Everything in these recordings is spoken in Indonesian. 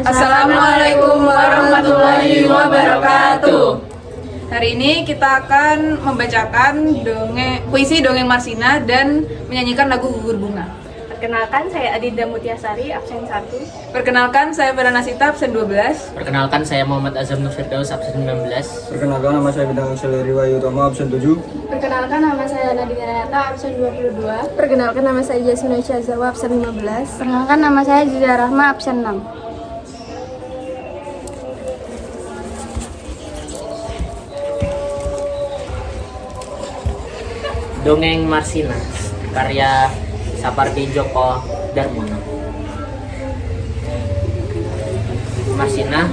Assalamualaikum warahmatullahi wabarakatuh. Hari ini kita akan membacakan puisi dongeng Marsina dan menyanyikan lagu Gugur Bunga. Perkenalkan, saya Adinda Mutiasari, absen 1. Perkenalkan, saya Ferdana Sita, absen 12. Perkenalkan, saya Muhammad Azam Nur Firdaus, absen 19. Perkenalkan, nama saya Bintang Seleri Wayu Utama, absen 7. Perkenalkan, nama saya Nadine Renata, absen 22. Perkenalkan, nama saya Jasmine Syazawa, absen 15. Perkenalkan, nama saya Ziza Rahma, absen 6. Dongeng Marsina, karya Sapardi Djoko Darmono. Marsina,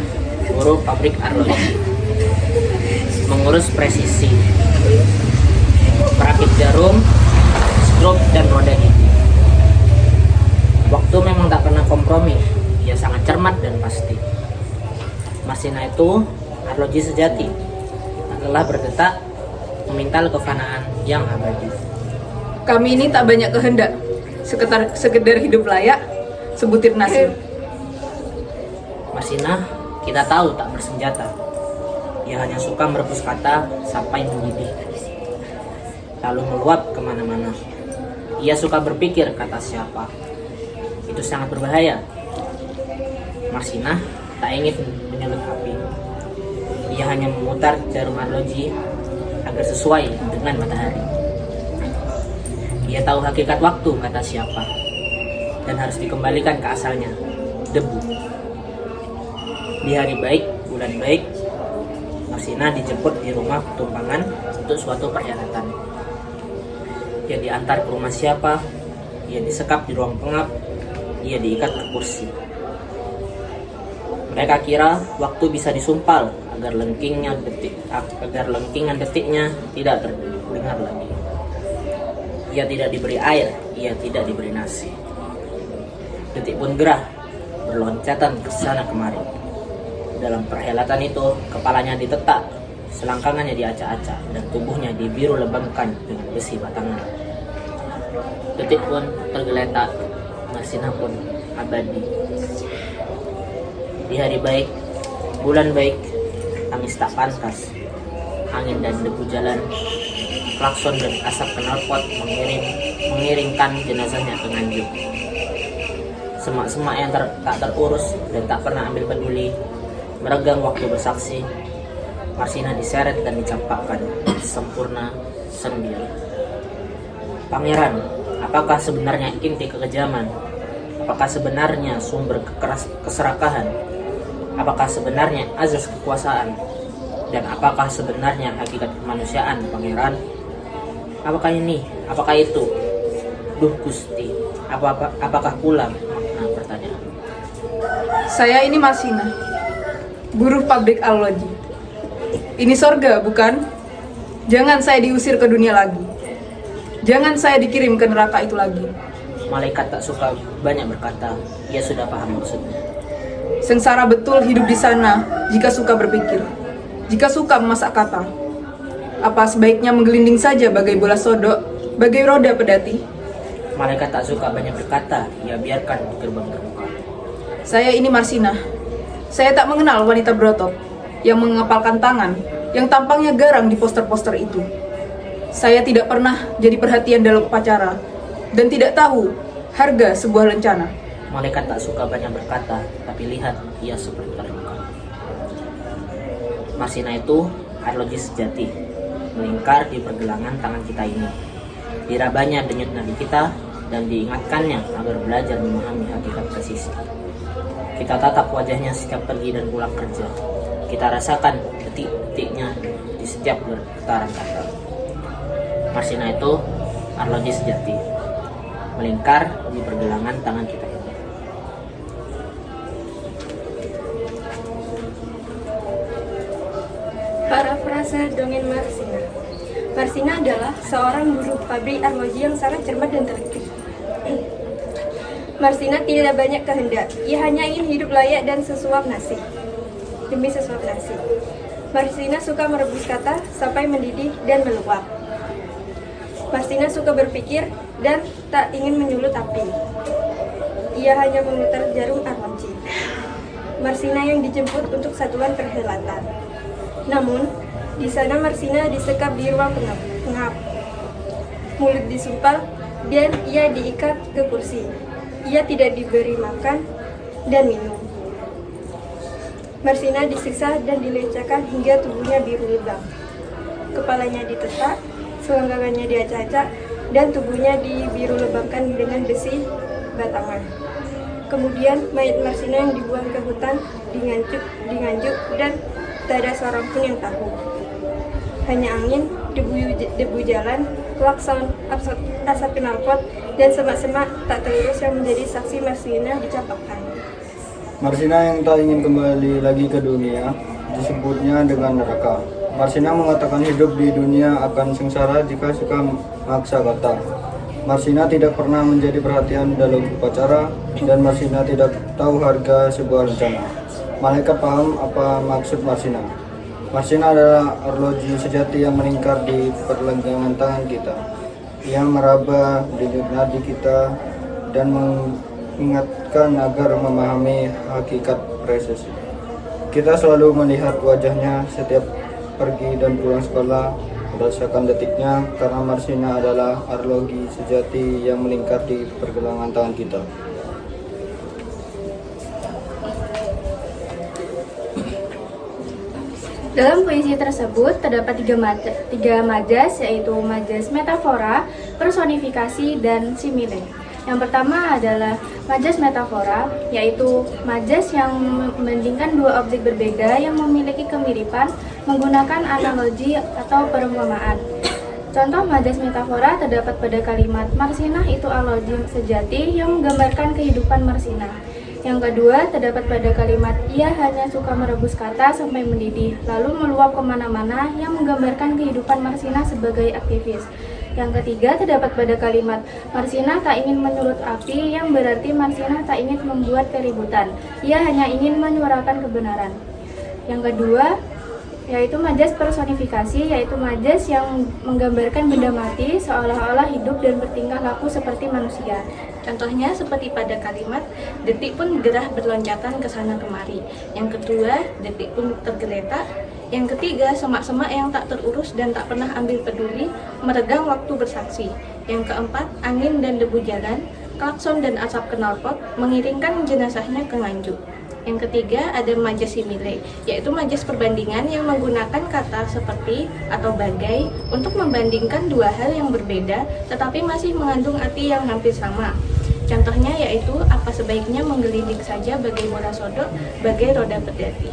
buruh pabrik arloji, mengurus presisi, perakit jarum, skrup, dan roda gigi. Waktu memang tak pernah kompromi, ia sangat cermat dan pasti. Marsina itu arloji sejati, lelah berdetak, memintal kefanaan yang abadi. Kami ini tak banyak kehendak, sekedar hidup layak, sebutir nasi. Marsina, kita tahu tak bersenjata. Ia hanya suka merebus kata sampai mendidih, lalu meluap kemana-mana. Ia suka berpikir kata siapa. Itu sangat berbahaya. Marsina tak ingin menyulut api. Ia hanya memutar jarum arloji agar sesuai dengan matahari. Ia tahu hakikat waktu kata siapa, dan harus dikembalikan ke asalnya, debu. Di hari baik, bulan baik, Marsina dijemput di rumah tumpangan untuk suatu perhelatan. Ia diantar ke rumah siapa, ia disekap di ruang pengap, ia diikat ke kursi. Mereka kira waktu bisa disumpal agar lengkingan detiknya tidak terdengar lagi. Ia tidak diberi air, ia tidak diberi nasi. Detik pun gerah, berloncatan ke sana kemari. Dalam perhelatan itu, kepalanya ditetak, selangkangannya diacak-acak, dan tubuhnya dibiru lebamkan dengan besi batangan. Detik pun tergeletak, Marsina pun abadi. Di hari baik, bulan baik, tangis tak pantas, angin dan debu jalan, klakson dan asap knalpot mengiringkan jenazahnya ke Nganjuk. Semak-semak yang tak terurus dan tak pernah ambil peduli, meregang waktu bersaksi. Marsina diseret dan dicampakkan sempurna sendiri. Pangeran, apakah sebenarnya inti kekejaman? Apakah sebenarnya sumber keserakahan? Apakah sebenarnya azas kekuasaan? Dan apakah sebenarnya hakikat kemanusiaan, Pangeran? Apakah ini? Apakah itu? Duh Gusti, apakah pula makna pertanyaan? Saya ini Marsina, buruh pabrik arloji. Ini sorga, bukan? Jangan saya diusir ke dunia lagi. Jangan saya dikirim ke neraka itu lagi. Malaikat tak suka banyak berkata, ia sudah paham maksudnya. Sengsara betul hidup di sana jika suka berpikir, jika suka memasak kata. Apa sebaiknya menggelinding saja bagai bola sodok, bagai roda pedati? Malaikat tak suka banyak berkata, ia biarkan di gerbang terbuka. Saya ini Marsina. Saya tak mengenal wanita berotot yang mengepalkan tangan, yang tampangnya garang di poster-poster itu. Saya tidak pernah jadi perhatian dalam upacara dan tidak tahu harga sebuah lencana. Malaikat tak suka banyak berkata, tapi lihat, ia seperti terluka. Marsina itu arloji sejati, melingkar di pergelangan tangan kita ini. Dirabanya denyut nadi kita dan diingatkannya agar belajar memahami hakikat presisi. Kita tatap wajahnya setiap pergi dan pulang kerja. Kita rasakan detik-detiknya di setiap getaran kata. Marsina itu arloji sejati, melingkar di pergelangan tangan kita ini. Parafrase dongeng Marsina. Marsina adalah seorang buruh pabrik arloji yang sangat cermat dan teliti. Marsina tidak banyak kehendak, ia hanya ingin hidup layak dan sesuap nasi. Demi sesuap nasi. Marsina suka merebus kata sampai mendidih dan meluap. Marsina suka berpikir dan tak ingin menyulut api. Ia hanya memutar jarum arloji. Marsina yang dijemput untuk satuan perhelatan. Namun, di sana Marsina disekap di ruang pengap. Mulut disumpal dan ia diikat ke kursi. Ia tidak diberi makan dan minum. Marsina disiksa dan dilecehkan hingga tubuhnya biru lebam. Kepalanya ditetak, selangkangannya diacak-acak, dan tubuhnya dibiru lebamkan dengan besi batangan. Kemudian mayat Marsina yang dibuang ke hutan dinganjuk dan tak ada seorang pun yang tahu. Hanya angin, debu jalan, klakson, asap knalpot, dan semak-semak tak terurus yang menjadi saksi Marsina dicampakkan. Marsina yang tak ingin kembali lagi ke dunia disebutnya dengan neraka. Marsina mengatakan hidup di dunia akan sengsara jika suka maksa kata. Marsina tidak pernah menjadi perhatian dalam upacara, dan Marsina tidak tahu harga sebuah rencana. Malaikat paham apa maksud Marsina. Marsina adalah arloji sejati yang meningkar di pergelangan tangan kita. Ia meraba di nadi kita dan mengingatkan agar memahami hakikat presisi. Kita selalu melihat wajahnya setiap pergi dan pulang sekolah, merasakan detiknya, karena Marsina adalah arloji sejati yang melingkar di pergelangan tangan kita. Dalam puisi tersebut terdapat tiga majas, yaitu majas metafora, personifikasi, dan simile. Yang pertama adalah majas metafora, yaitu majas yang membandingkan dua objek berbeda yang memiliki kemiripan menggunakan analogi atau perumpamaan. Contoh majas metafora terdapat pada kalimat Marsinah itu arloji sejati yang menggambarkan kehidupan Marsinah. Yang kedua terdapat pada kalimat ia hanya suka merebus kata sampai mendidih, lalu meluap kemana-mana yang menggambarkan kehidupan Marsinah sebagai aktivis. Yang ketiga terdapat pada kalimat Marsinah tak ingin menyulut api, yang berarti Marsinah tak ingin membuat keributan, ia hanya ingin menyuarakan kebenaran. Yang kedua yaitu majas personifikasi, yaitu majas yang menggambarkan benda mati seolah-olah hidup dan bertingkah laku seperti manusia. Contohnya seperti pada kalimat detik pun gerah berloncatan ke sana kemari. Yang kedua, detik pun tergeletak. Yang ketiga, semak-semak yang tak terurus dan tak pernah ambil peduli, meregang waktu bersaksi. Yang keempat, angin dan debu jalan, klakson dan asap knalpot mengiringkan jenazahnya ke Nganjuk. Yang ketiga ada majas simile, yaitu majas perbandingan yang menggunakan kata seperti atau bagai untuk membandingkan dua hal yang berbeda tetapi masih mengandung arti yang hampir sama. Contohnya yaitu apa sebaiknya menggelidik saja bagai bola sodok, bagai roda pedati.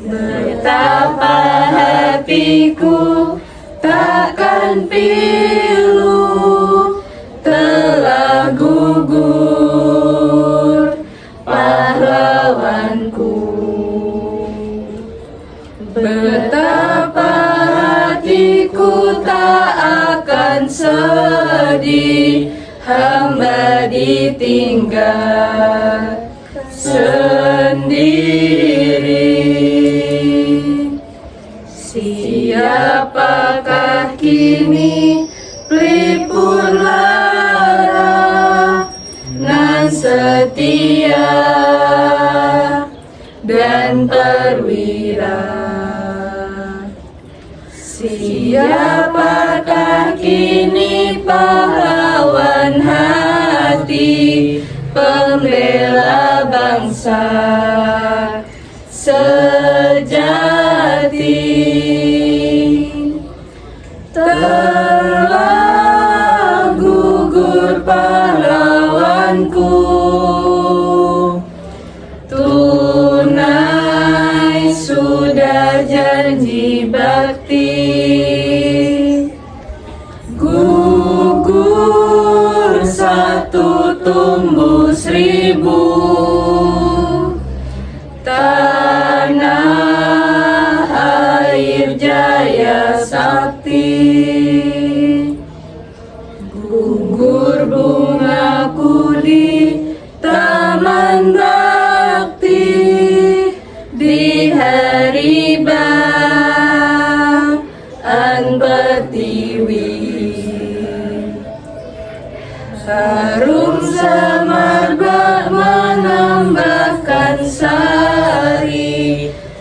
Betapa hatiku takkan pilu, telah gugur pahlawanku. Betapa hatiku tak akan sedih, hamba ditinggal sendiri. Siapakah kini pelipur lara nan setia dan perwira? Siapakah kini pahlawan hati, pembela bangsa sejati? Telah gugur pahlawanku, tunai sudah janji bakti. Gugur satu tumbuh seribu, tanah air jaya sakti. Gugur bungaku di taman bakti, di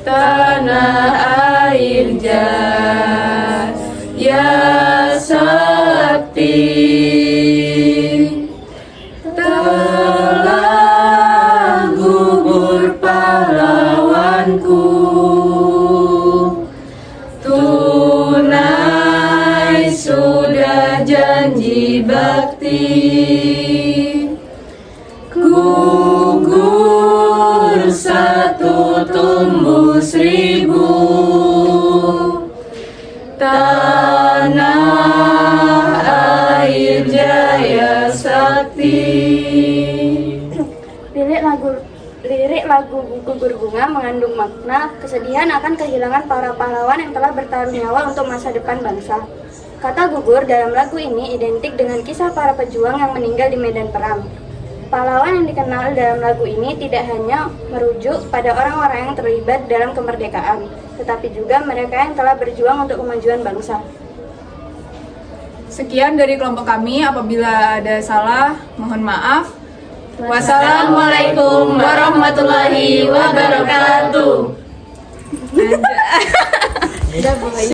tanah air jaya sakti telah gugur pahlawanku, tunai sudah janji bakti, gugur satu tumbuh seribu, tanah air jaya sakti. Lirik lagu Gugur Bunga mengandung makna kesedihan akan kehilangan para pahlawan yang telah bertaruh nyawa untuk masa depan bangsa. Kata gugur dalam lagu ini identik dengan kisah para pejuang yang meninggal di medan perang. Pahlawan yang dikenal dalam lagu ini tidak hanya merujuk pada orang-orang yang terlibat dalam kemerdekaan, tetapi juga mereka yang telah berjuang untuk kemajuan bangsa. Sekian dari kelompok kami, apabila ada salah, mohon maaf. Wassalamualaikum warahmatullahi wabarakatuh.